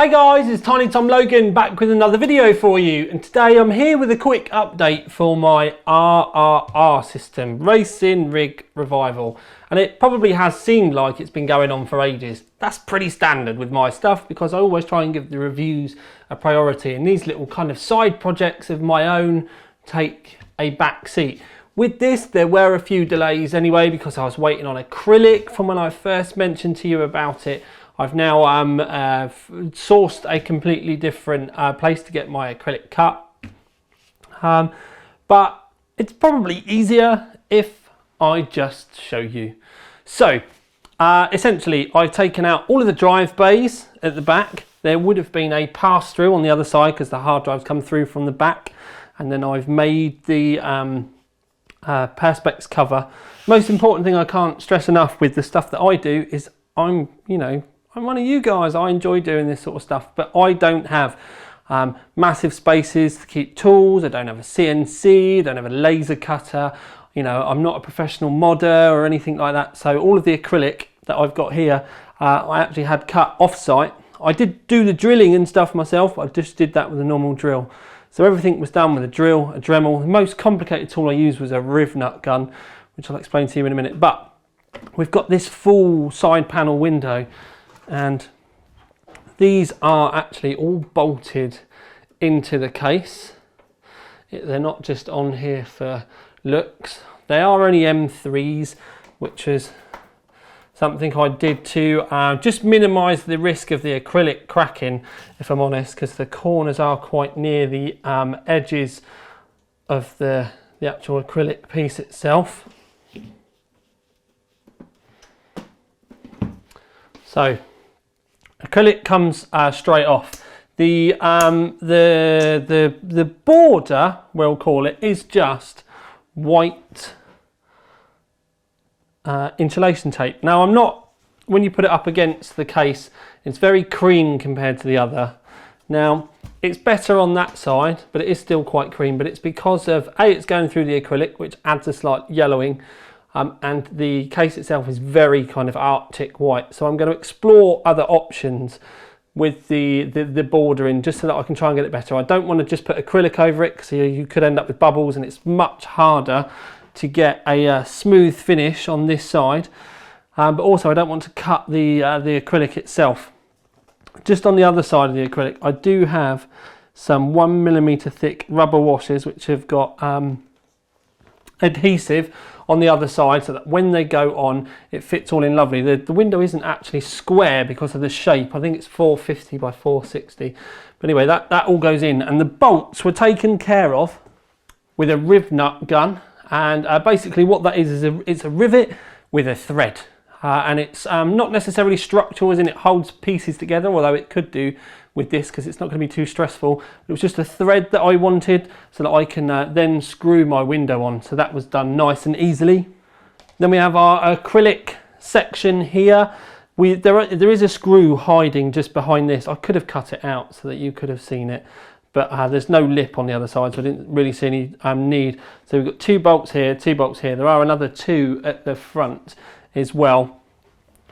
Hey guys, it's Tiny Tom Logan back with another video for you, and today I'm here with a quick update for my RRR system, Racing Rig Revival. And it probably has seemed like it's been going on for ages. That's pretty standard with my stuff because I always try and give the reviews a priority, and these little kind of side projects of my own take a back seat. With this, there were a few delays anyway because I was waiting on acrylic from when I first mentioned to you about it. I've now sourced a completely different place to get my acrylic cut, but it's probably easier if I just show you. So essentially I've taken out all of the drive bays at the back. There would have been a pass through on the other side because the hard drives come through from the back, and then I've made the perspex cover. Most important thing I can't stress enough with the stuff that I do is I'm one of you guys. I enjoy doing this sort of stuff, but I don't have massive spaces to keep tools. I don't have a CNC, I don't have a laser cutter. I'm not a professional modder or anything like that. So all of the acrylic that I've got here, I actually had cut off-site. I did do the drilling and stuff myself. I just did that with a normal drill. So everything was done with a drill, a Dremel. The most complicated tool I used was a riv nut gun, which I'll explain to you in a minute. But we've got this full side panel window, and these are actually all bolted into the case. They're not just on here for looks. They are only M3s, which is something I did to just minimise the risk of the acrylic cracking, if I'm honest, because the corners are quite near the edges of the actual acrylic piece itself. So acrylic comes straight off. The border, we'll call it, is just white insulation tape. Now when you put it up against the case, it's very cream compared to the other. Now it's better on that side, but it is still quite cream, but it's because of it's going through the acrylic, which adds a slight yellowing. And the case itself is very kind of Arctic white. So I'm going to explore other options with the bordering, just so that I can try and get it better. I don't want to just put acrylic over it because you could end up with bubbles, and it's much harder to get a smooth finish on this side. But also I don't want to cut the acrylic itself. Just on the other side of the acrylic, I do have some 1mm thick rubber washers which have got adhesive on the other side, so that when they go on it fits all in lovely. The window isn't actually square because of the shape. I think it's 450 by 460, but anyway, that all goes in, and the bolts were taken care of with a riv nut gun. And basically what that is it's a rivet with a thread, and it's not necessarily structural as in it holds pieces together, although it could do with this because it's not going to be too stressful. It was just a thread that I wanted so that I can then screw my window on. So that was done nice and easily. Then we have our acrylic section here. There is a screw hiding just behind this. I could have cut it out so that you could have seen it, but there's no lip on the other side, so I didn't really see any need. So we've got 2 bolts here, 2 bolts here. There are another 2 at the front as well.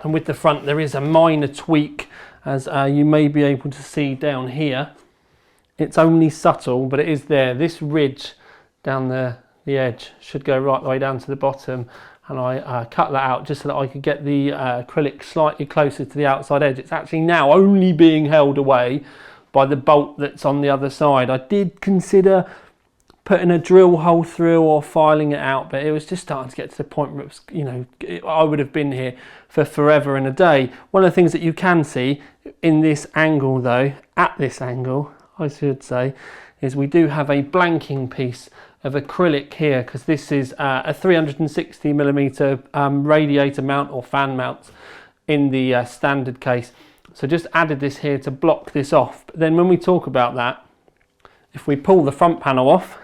And with the front there is a minor tweak, as you may be able to see down here. It's only subtle, but it is there. This ridge down the edge should go right the way down to the bottom, and I cut that out just so that I could get the acrylic slightly closer to the outside edge. It's actually now only being held away by the bolt that's on the other side. I did consider putting a drill hole through or filing it out, but it was just starting to get to the point where it was, I would have been here for forever and a day. One of the things that you can see in this angle though, at this angle I should say, is we do have a blanking piece of acrylic here, because this is a 360mm radiator mount or fan mount in the standard case. So just added this here to block this off. But then when we talk about that, if we pull the front panel off,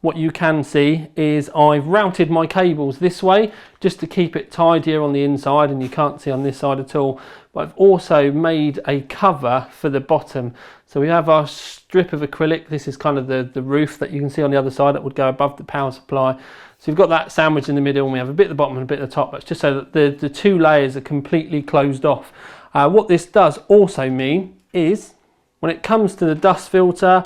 what you can see is I've routed my cables this way just to keep it tidier on the inside, and you can't see on this side at all. But I've also made a cover for the bottom. So we have our strip of acrylic. This is kind of the roof that you can see on the other side that would go above the power supply. So we've got that sandwich in the middle, and we have a bit at the bottom and a bit at the top. That's just so that the 2 layers are completely closed off. What this does also mean is when it comes to the dust filter,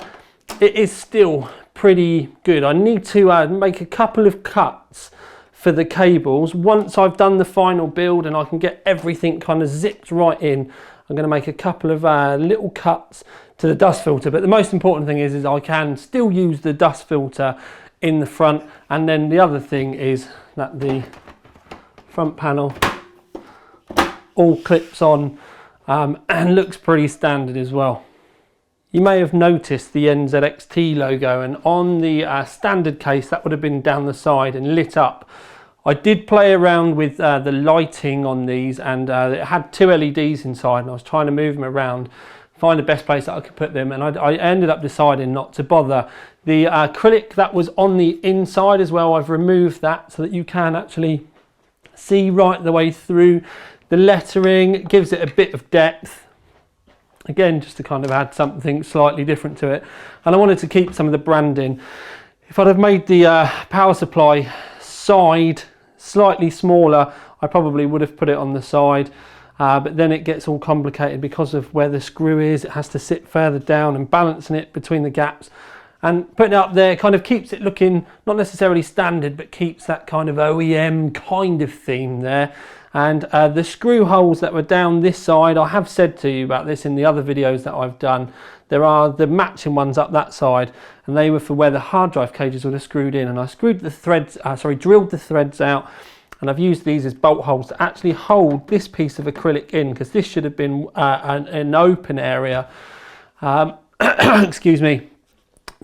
it is still pretty good. I need to make a couple of cuts for the cables. Once I've done the final build and I can get everything kind of zipped right in, I'm going to make a couple of little cuts to the dust filter. But the most important thing is I can still use the dust filter in the front. And then the other thing is that the front panel all clips on and looks pretty standard as well. You may have noticed the NZXT logo, and on the standard case that would have been down the side and lit up. I did play around with the lighting on these, and it had 2 LEDs inside, and I was trying to move them around, find the best place that I could put them, and I ended up deciding not to bother. The acrylic that was on the inside as well, I've removed that so that you can actually see right the way through the lettering. It gives it a bit of depth. Again, just to kind of add something slightly different to it. And I wanted to keep some of the branding. If I'd have made the power supply side slightly smaller, I probably would have put it on the side. But then it gets all complicated because of where the screw is. It has to sit further down, and balancing it between the gaps. And putting it up there kind of keeps it looking not necessarily standard, but keeps that kind of OEM kind of theme there. And the screw holes that were down this side, I have said to you about this in the other videos that I've done. There are the matching ones up that side, and they were for where the hard drive cages would have screwed in. And I screwed the threads, drilled the threads out, and I've used these as bolt holes to actually hold this piece of acrylic in, because this should have been an open area. Excuse me.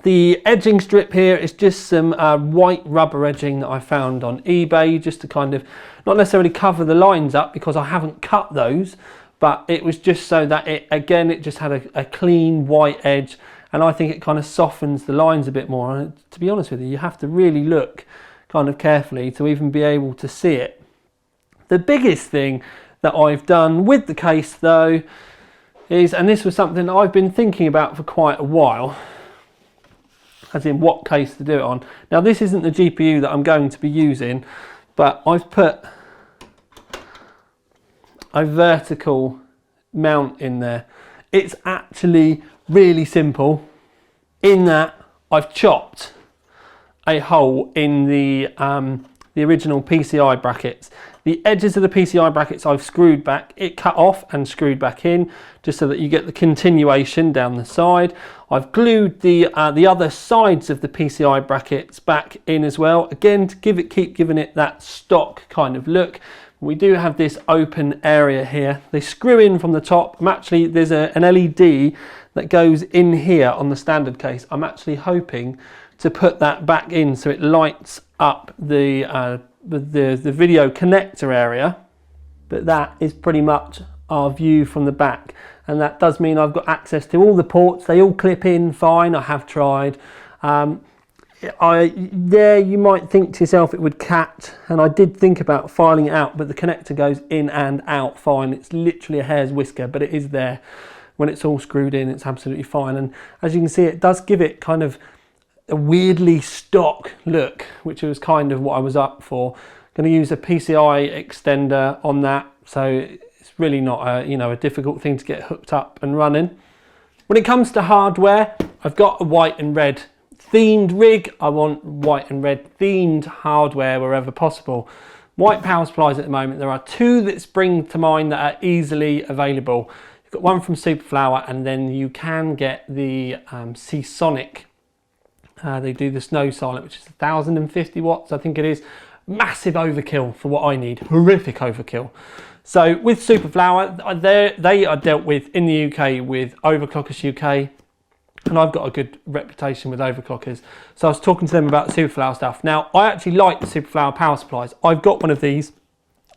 The edging strip here is just some white rubber edging that I found on eBay, just to kind of not necessarily cover the lines up, because I haven't cut those, but it was just so that it just had a clean white edge, and I think it kind of softens the lines a bit more. And to be honest with you, you have to really look kind of carefully to even be able to see it. The biggest thing that I've done with the case though is, and this was something I've been thinking about for quite a while, as in what case to do it on. Now this isn't the GPU that I'm going to be using, but I've put a vertical mount in there. It's actually really simple in that I've chopped a hole in the original PCI brackets. The edges of the PCI brackets I've screwed back, it cut off and screwed back in, just so that you get the continuation down the side. I've glued the other sides of the PCI brackets back in as well, again to keep giving it that stock kind of look. We do have this open area here. They screw in from the top. There's an LED that goes in here on the standard case. I'm actually hoping to put that back in so it lights up the video connector area. But that is pretty much our view from the back, and that does mean I've got access to all the ports. They all clip in fine. I have tried. You might think to yourself it would catch, and I did think about filing it out, but the connector goes in and out fine. It's literally a hair's whisker, but it is there. When it's all screwed in, it's absolutely fine. And as you can see, it does give it kind of a weirdly stock look, which was kind of what I was up for. Going to use a PCI extender on that, so it's really not a difficult thing to get hooked up and running. When it comes to hardware, I've got a white and red themed rig. I want white and red themed hardware wherever possible. White power supplies at the moment, there are 2 that spring to mind that are easily available. You've got one from Superflower, and then you can get the Seasonic. They do the Snow Silent, which is 1050 watts, I think it is. Massive overkill for what I need, horrific overkill. So with Superflower, they are dealt with in the UK with Overclockers UK, and I've got a good reputation with overclockers. So I was talking to them about the Superflower stuff. Now, I actually like the Superflower power supplies. I've got one of these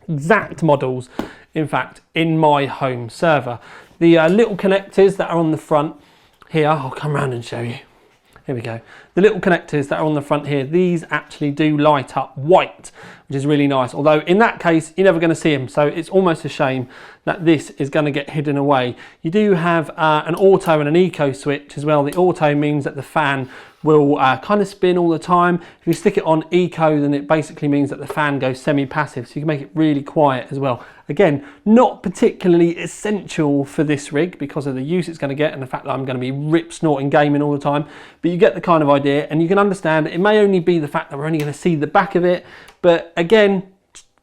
exact models, in fact, in my home server. The little connectors that are on the front here, I'll come around and show you. Here we go. The little connectors that are on the front here, these actually do light up white which is really nice. Although in that case, you're never going to see them. So it's almost a shame that this is going to get hidden away. You do have an auto and an eco switch as well. The auto means that the fan will kind of spin all the time. If you stick it on eco, then it basically means that the fan goes semi-passive, so you can make it really quiet as well. Again, not particularly essential for this rig because of the use it's going to get and the fact that I'm going to be rip snorting gaming all the time, but you get the kind of idea, and you can understand it may only be the fact that we're only going to see the back of it, but again,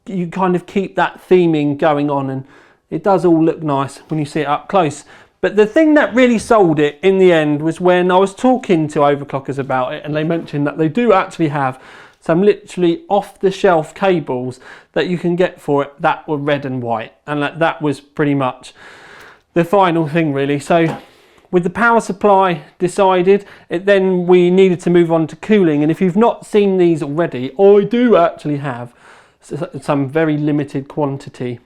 you kind of keep that theming going on, and it does all look nice when you see it up close. But the thing that really sold it in the end was when I was talking to overclockers about it, and they mentioned that they do actually have some literally off-the-shelf cables that you can get for it that were red and white, and that was pretty much the final thing really. So with the power supply decided, then we needed to move on to cooling, and if you've not seen these already, I do actually have some very limited quantity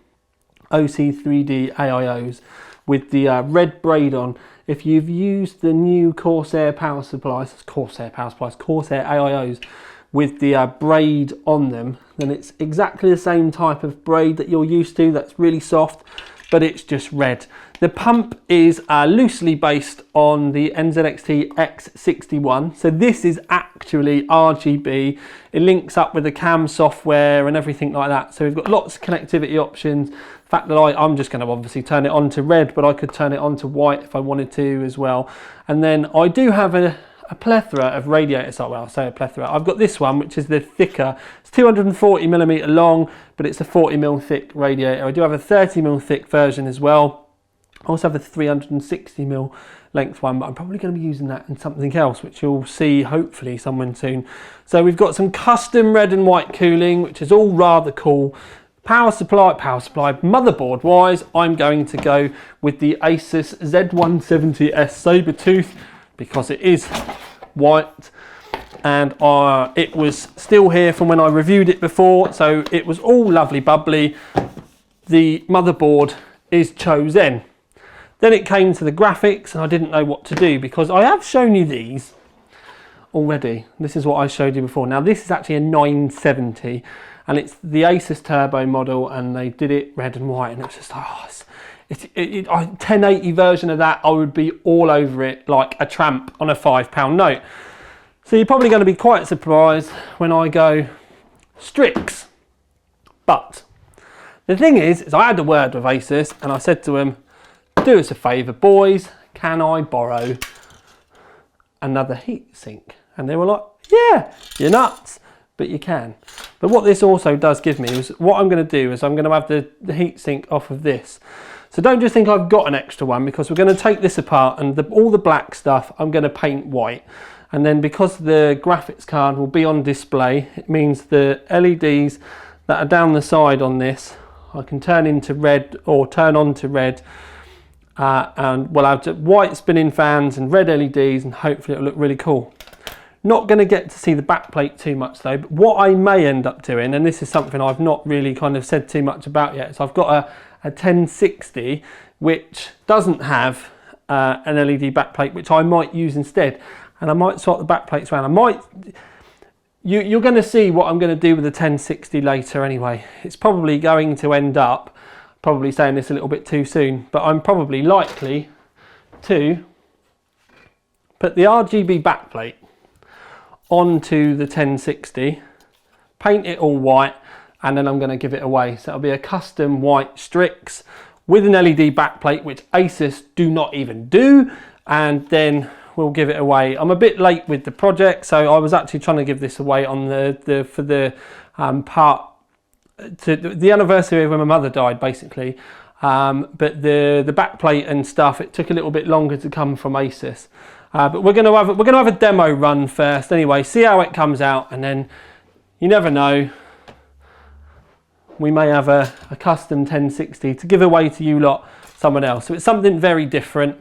OC3D AIOs with the red braid on. If you've used the new Corsair power supplies, Corsair AIOs with the braid on them, then it's exactly the same type of braid that you're used to, that's really soft, but it's just red. The pump is loosely based on the NZXT H440, so this is actually RGB. It links up with the cam software and everything like that, so we've got lots of connectivity options. The fact that I'm just going to obviously turn it on to red, but I could turn it on to white if I wanted to as well. And then I do have a plethora of radiators. Well, I'll say a plethora. I've got this one, which is the thicker. It's 240mm long, but it's a 40mm thick radiator. I do have a 30mm thick version as well. I also have a 360mm length one, but I'm probably going to be using that in something else, which you'll see hopefully someone soon. So we've got some custom red and white cooling, which is all rather cool. Power supply, motherboard wise, I'm going to go with the Asus Z170S Sabertooth because it is white, and it was still here from when I reviewed it before, so it was all lovely bubbly. The motherboard is chosen. Then it came to the graphics, and I didn't know what to do because I have shown you these already. This is what I showed you before. Now this is actually a 970, and it's the Asus Turbo model, and they did it red and white, and it's just a 1080 version of that, I would be all over it like a tramp on a £5 note. So you're probably going to be quite surprised when I go Strix. But the thing is I had a word with Asus, and I said to them, do us a favour boys, can I borrow another heatsink? And they were like, yeah, you're nuts, but you can. But what this also does give me is, what I'm going to do is I'm going to have the heatsink off of this. So don't just think I've got an extra one, because we're going to take this apart, and all the black stuff I'm going to paint white. And then because the graphics card will be on display, it means the LEDs that are down the side on this, I can turn into red or turn on to red. And we'll have white spinning fans and red LEDs, and hopefully it'll look really cool. Not going to get to see the backplate too much though, but what I may end up doing, and this is something I've not really kind of said too much about yet, so I've got a 1060 which doesn't have an LED backplate, which I might use instead, and I might swap the backplates around. You're going to see what I'm going to do with the 1060 later anyway. It's probably going to end up, probably saying this a little bit too soon, but I'm probably likely to put the RGB backplate onto the 1060, paint it all white, and then I'm going to give it away. So it'll be a custom white Strix with an LED backplate, which Asus do not even do, and then we'll give it away. I'm a bit late with the project, so I was actually trying to give this away on for the anniversary of when my mother died, basically. But the backplate and stuff, it took a little bit longer to come from Asus. But we're gonna have a demo run first anyway, see how it comes out, and then you never know, we may have a custom 1060 to give away to you lot, someone else. So it's something very different,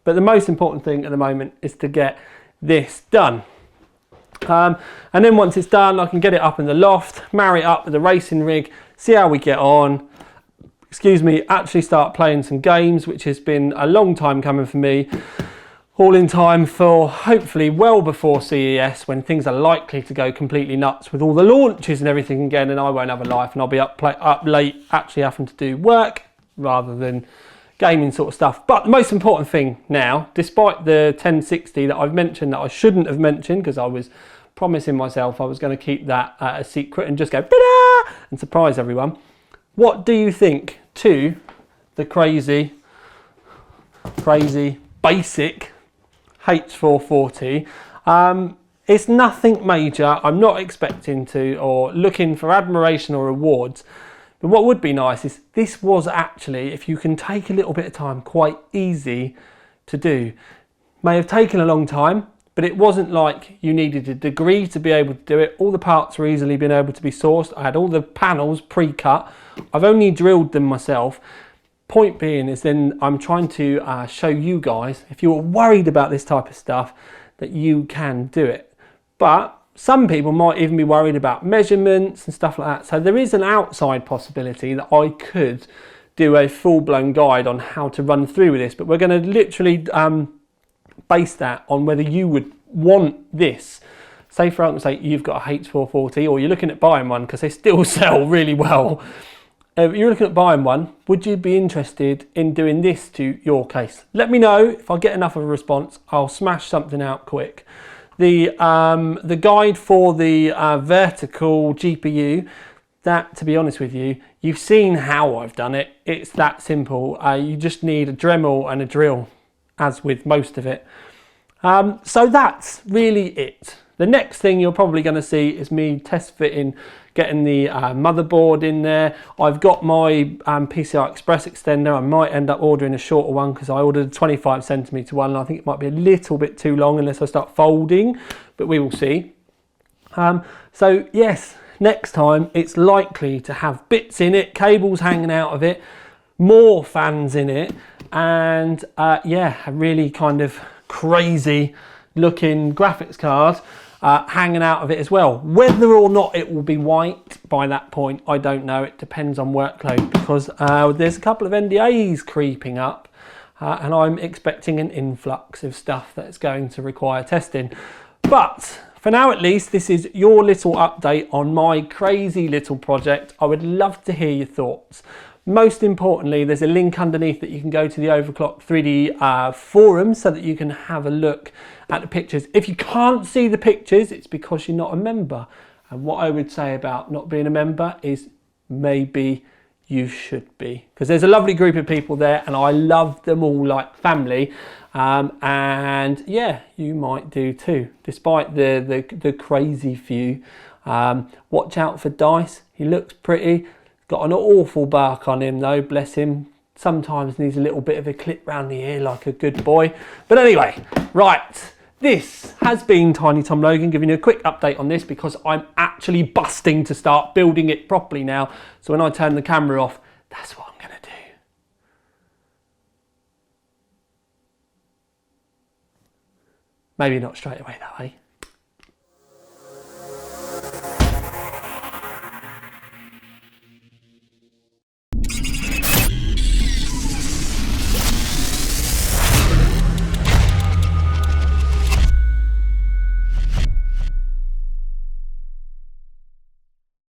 but the most important thing at the moment is to get this done. And then once it's done, I can get it up in the loft, marry it up with the racing rig, see how we get on, actually start playing some games, which has been a long time coming for me. all in time for hopefully well before CES, when things are likely to go completely nuts with all the launches and everything again, and I won't have a life and I'll be up late actually having to do work rather than gaming sort of stuff. But the most important thing now, despite the 1060 that I've mentioned that I shouldn't have mentioned because I was promising myself I was going to keep that a secret and just go ta-da! And surprise everyone. What do you think to the crazy basic H440? It's nothing major. I'm not expecting to or looking for admiration or awards. But what would be nice is this was actually, if you can take a little bit of time, quite easy to do. May have taken a long time, but it wasn't like you needed a degree to be able to do it. All the parts were easily being able to be sourced. I had all the panels pre-cut. I've only drilled them myself. Point being is then I'm trying to show you guys, if you're worried about this type of stuff, that you can do it. But some people might even be worried about measurements and stuff like that. So there is an outside possibility that I could do a full-blown guide on how to run through with this, but we're going to literally base that on whether you would want this. Say for argument's sake you've got a H440 or you're looking at buying one, because they still sell really well. If you're looking at buying one, would you be interested in doing this to your case? Let me know. If I get enough of a response, I'll smash something out quick. The guide for the vertical GPU, that, to be honest with you, you've seen how I've done it. It's that simple. You just need a Dremel and a drill, as with most of it. So that's really it. The next thing you're probably going to see is me test fitting, getting the motherboard in there. I've got my PCI Express extender. I might end up ordering a shorter one because I ordered a 25cm one. And I think it might be a little bit too long unless I start folding, but we will see. So yes, next time it's likely to have bits in it, cables hanging out of it, more fans in it, and yeah, a really kind of crazy looking graphics card hanging out of it as well. Whether or not it will be white by that point, I don't know. It depends on workload, because there's a couple of NDAs creeping up and I'm expecting an influx of stuff that's going to require testing. But for now at least, this is your little update on my crazy little project. I would love to hear your thoughts. Most importantly, there's a link underneath that you can go to the Overclock 3D forum so that you can have a look at the pictures. If you can't see the pictures, it's because you're not a member. And what I would say about not being a member is maybe you should be, because there's a lovely group of people there and I love them all like family. And yeah, you might do too, despite the crazy few. Watch out for Dice. He looks pretty. Got an awful bark on him though, bless him. Sometimes needs a little bit of a clip round the ear like a good boy. But anyway, right, this has been Tiny Tom Logan giving you a quick update on this, because I'm actually busting to start building it properly now. So when I turn the camera off, that's what I'm going to do. Maybe not straight away though, eh?